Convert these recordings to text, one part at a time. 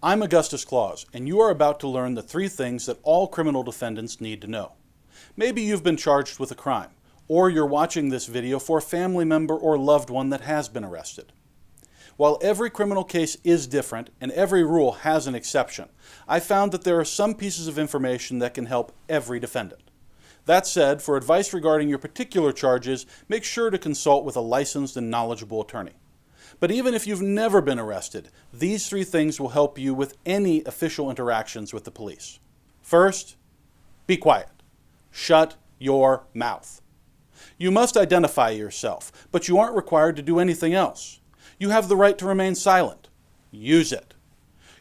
I'm Augustus Claus, and you are about to learn the 3 things that all criminal defendants need to know. Maybe you've been charged with a crime, or you're watching this video for a family member or loved one that has been arrested. While every criminal case is different and every rule has an exception, I found that there are some pieces of information that can help every defendant. That said, for advice regarding your particular charges, make sure to consult with a licensed and knowledgeable attorney. But even if you've never been arrested, these 3 things will help you with any official interactions with the police. First, be quiet. Shut your mouth. You must identify yourself, but you aren't required to do anything else. You have the right to remain silent. Use it.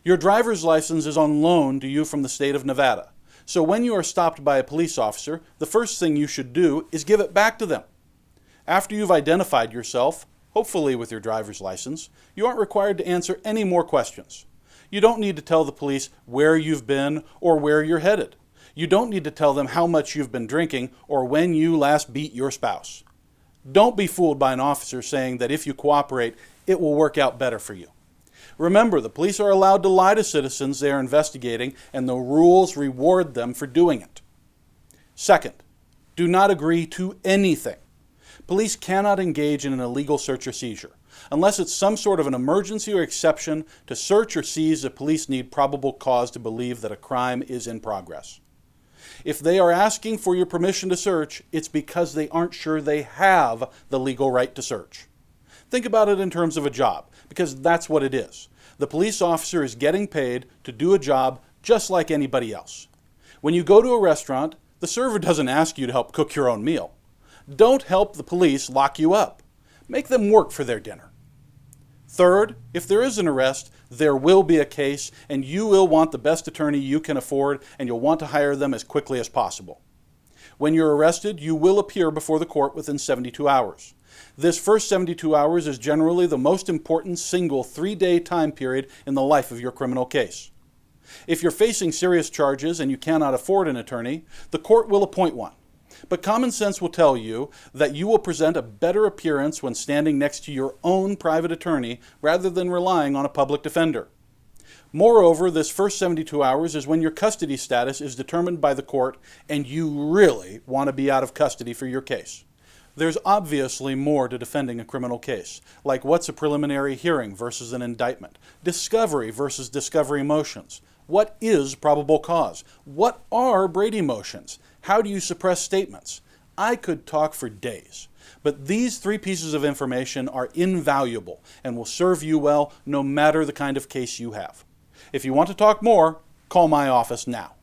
Your driver's license is on loan to you from the state of Nevada. So when you are stopped by a police officer, the first thing you should do is give it back to them. After you've identified yourself, hopefully with your driver's license, you aren't required to answer any more questions. You don't need to tell the police where you've been or where you're headed. You don't need to tell them how much you've been drinking or when you last beat your spouse. Don't be fooled by an officer saying that if you cooperate, it will work out better for you. Remember, the police are allowed to lie to citizens they are investigating, and the rules reward them for doing it. Second, do not agree to anything. Police cannot engage in an illegal search or seizure. Unless it's some sort of an emergency or exception to search or seize, the police need probable cause to believe that a crime is in progress. If they are asking for your permission to search, it's because they aren't sure they have the legal right to search. Think about it in terms of a job, because that's what it is. The police officer is getting paid to do a job just like anybody else. When you go to a restaurant, the server doesn't ask you to help cook your own meal. Don't help the police lock you up. Make them work for their dinner. Third, if there is an arrest, there will be a case, and you will want the best attorney you can afford, and you'll want to hire them as quickly as possible. When you're arrested, you will appear before the court within 72 hours. This first 72 hours is generally the most important single 3-day time period in the life of your criminal case. If you're facing serious charges and you cannot afford an attorney, the court will appoint one. But common sense will tell you that you will present a better appearance when standing next to your own private attorney rather than relying on a public defender. Moreover, this first 72 hours is when your custody status is determined by the court and you really want to be out of custody for your case. There's obviously more to defending a criminal case, like what's a preliminary hearing versus an indictment, discovery versus discovery motions. What is probable cause? What are Brady motions? How do you suppress statements? I could talk for days, but these 3 pieces of information are invaluable and will serve you well no matter the kind of case you have. If you want to talk more, call my office now.